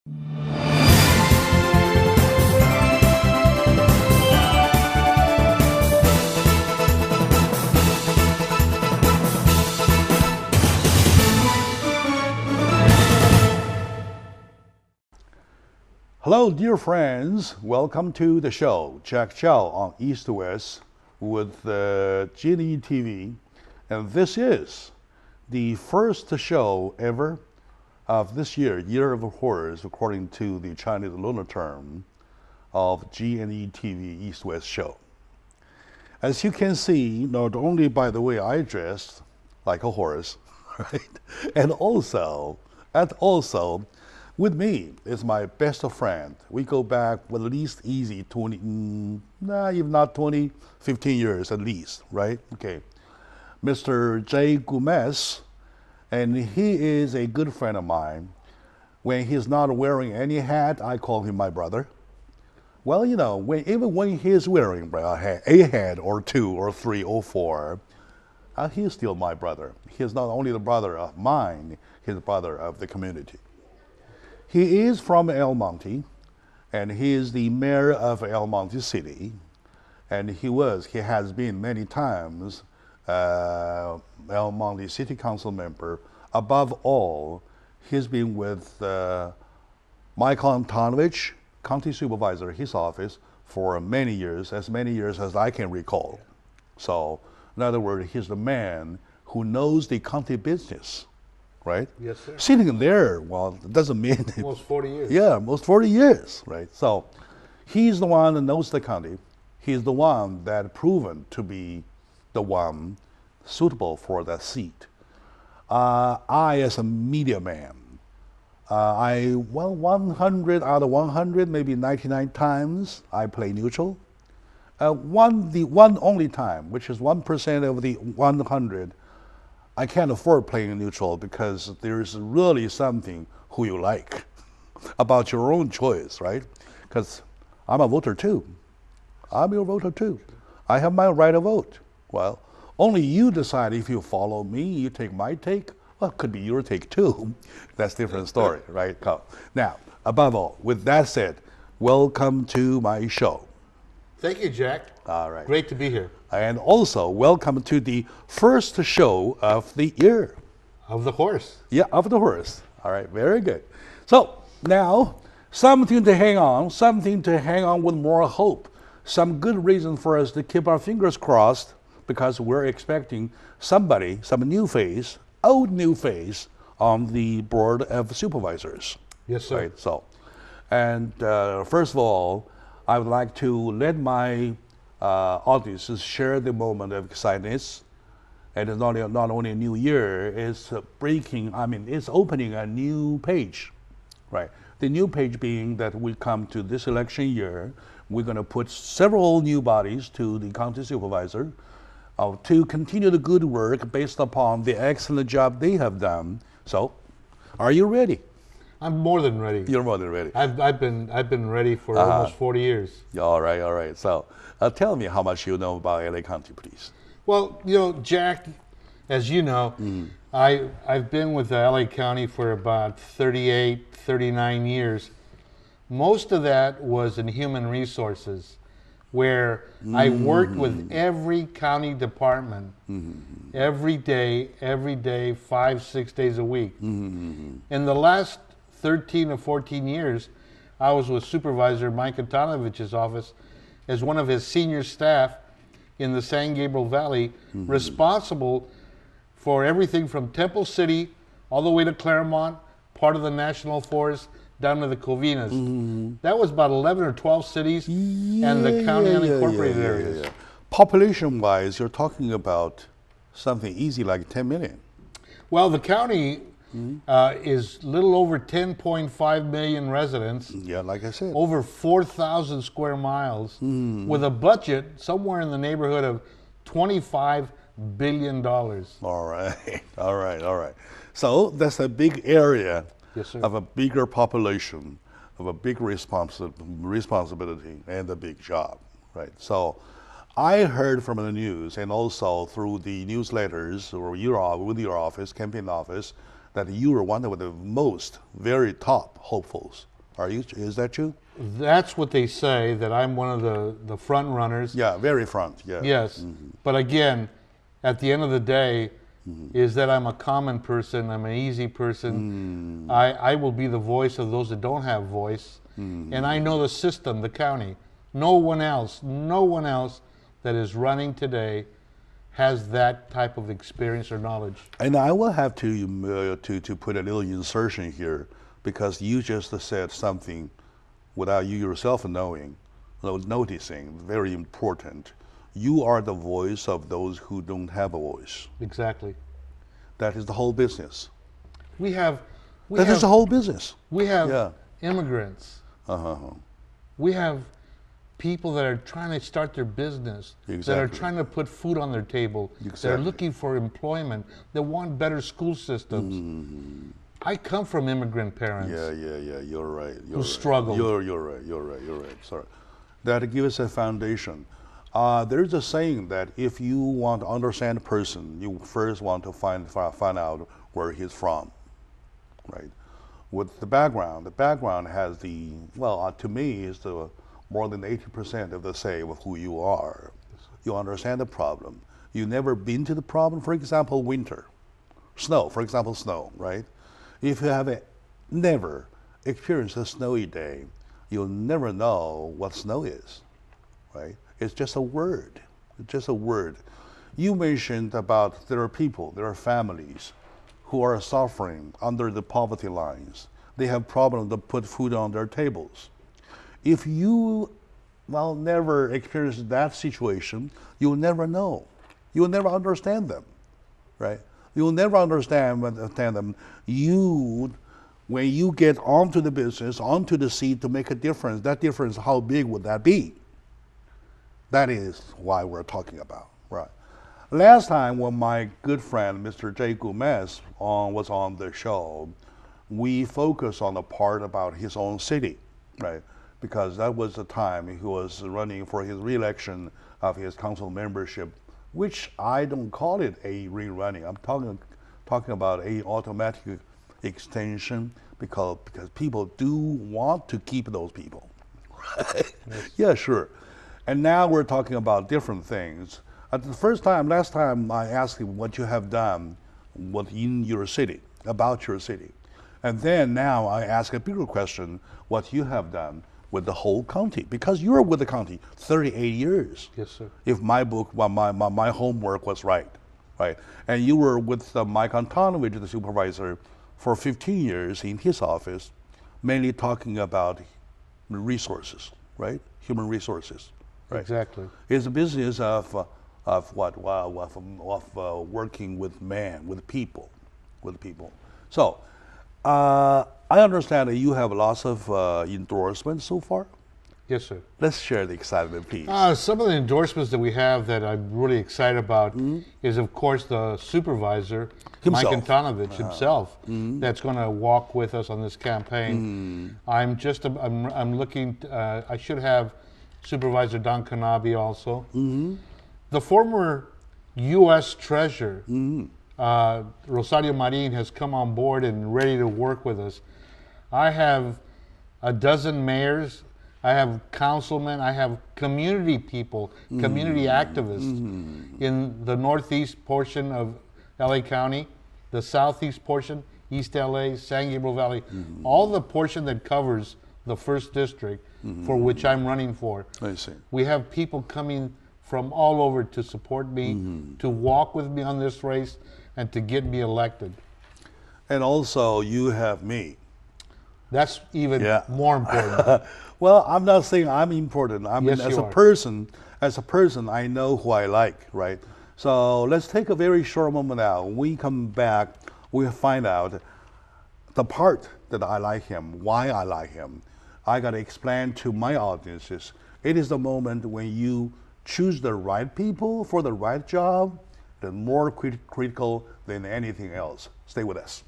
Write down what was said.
Hello, dear friends. Welcome to the show. Jack Chow on East to West with G&E TV. And this is the first show ever of this year, Year of the Horse, according to the Chinese lunar term of G&E TV East West show. As you can see, not only by the way I dressed like a horse, right? And also with me is my best friend. We go back with at least easy 20, if not 20, 15 years at least, right? Okay. Mr. J. Gomez, and he is a good friend of mine. When he's not wearing any hat, I call him my brother. Well, you know, even when he's wearing a hat or two or three or four, he's still my brother. He's not only the brother of mine, he's the brother of the community. He is from El Monte, and he is the mayor of El Monte City, and he has been many times El Monte City Council member. Above all, he's been with Michael Antonovich, Country Supervisor, his office, for many years as I can recall. So, in other words, he's the man who knows the county business. Right? Yes, sir. Sitting there, well, it doesn't mean... Almost 40 years. Yeah, almost 40 years, right? So he's the one that knows the county. He's the one that proven to be the one suitable for that seat. I, as a media man, 100 out of 100, maybe 99 times, I play neutral. The one only time, which is 1% of the 100, I can't afford playing neutral because there's really something who you like about your own choice, right? Because I'm a voter too. I'm your voter too. I have my right to vote. Well, only you decide if you follow me, you take my take. Well, it could be your take too. That's a different story, right? Now, above all, with that said, welcome to my show. Thank you, Jack. All right. Great to be here. And also, welcome to the first show of the year. Of the horse. Yeah, of the horse. All right, very good. So now, something to hang on with more hope. Some good reason for us to keep our fingers crossed because we're expecting somebody, some new face, old new face on the board of supervisors. Yes, sir. Right, so, and first of all, I would like to let my audiences share the moment of excitement. And it's not only a new year, it's it's opening a new page, right? The new page being that we come to this election year, we're going to put several new bodies to the county supervisor to continue the good work based upon the excellent job they have done. So, are you ready? I'm more than ready. You're more than ready. I've been ready for almost 40 years. All right. So, tell me how much you know about LA County, please. Well, you know, Jack, as you know, I've been with the LA County for about 38, 39 years. Most of that was in human resources, where I worked with every county department every day, 5, 6 days a week. In the last 13 or 14 years, I was with Supervisor Mike Antanovich's office as one of his senior staff in the San Gabriel Valley, responsible for everything from Temple City all the way to Claremont, part of the National Forest, down to the Covinas. That was about 11 or 12 cities and the county unincorporated areas. Population-wise, you're talking about something easy like 10 million. Well, the county is little over 10.5 million residents. Yeah, like I said. Over 4,000 square miles with a budget somewhere in the neighborhood of $25 billion. All right. So that's a big area of a bigger population, of a big responsibility and a big job, right? So I heard from the news and also through the newsletters or with your office, campaign office, that you were one of the most very top hopefuls Is that true? That's what they say, that I'm one of the front runners. Yeah, very front. Yeah. Yes. But again, at the end of the day, is that I'm a common person, I'm an easy person. I will be the voice of those that don't have voice. And I know the system, the county. No one else that is running today has that type of experience or knowledge. And I will have to put a little insertion here, because you just said something without you yourself knowing, noticing, very important. You are the voice of those who don't have a voice. Exactly. That is the whole business. That is the whole business. We have immigrants. We have people that are trying to start their business, that are trying to put food on their table, that are looking for employment, that want better school systems. I come from immigrant parents. Yeah. You're right. Who struggle. You're right. Sorry. That gives a foundation. There's a saying that if you want to understand a person, you first want to find out where he's from, right? With the background has to me, is the more than 80% of the say of who you are. You understand the problem. You've never been to the problem. For example, winter, snow. For example, snow, right? If you have never experienced a snowy day, you'll never know what snow is, right? It's just a word. It's just a word. You mentioned about there are families who are suffering under the poverty lines. They have problems to put food on their tables. If you, never experience that situation, you'll never know. You'll never understand them, right? You'll never understand them. When you get onto the business, onto the seat to make a difference, that difference, how big would that be? That is why we're talking about, right? Last time when my good friend, Mr. J. Gomez, was on the show, we focused on the part about his own city, right? Because that was the time he was running for his re-election of his council membership, which I don't call it a rerunning. I'm talking about a automatic extension, because people do want to keep those people, right? Yes. Yeah, sure. And now we're talking about different things. Last time I asked him what you have done in your city, about your city. And then now I ask a bigger question, what you have done with the whole county, because you're with the county 38 years. Yes, sir. If my book, my homework was right? And you were with Mike Antonovich, the supervisor, for 15 years in his office, mainly talking about resources, right? Human resources. Right. Exactly. It's a business of working with people. So, I understand that you have lots of endorsements so far. Yes, sir. Let's share the excitement, please. Some of the endorsements that we have that I'm really excited about is, of course, the supervisor, himself. Mike Antonovich himself, that's going to walk with us on this campaign. I'm looking. I should have Supervisor Don Canabi also. The former U.S. Treasurer, Rosario Marin, has come on board and ready to work with us. I have a dozen mayors. I have councilmen. I have community people, community activists in the northeast portion of LA County, the southeast portion, East LA, San Gabriel Valley, all the portion that covers the first district for which I'm running for. I see. We have people coming from all over to support me, to walk with me on this race, and to get me elected. And also, you have me. That's even more important. Well, I'm not saying I'm important. I mean, Yes, as you a are. person, I know who I like, right? So let's take a very short moment now. When we come back, we'll find out the part that I like him, why I like him. I got to explain to my audiences. It is the moment when you choose the right people for the right job, that's more critical than anything else. Stay with us.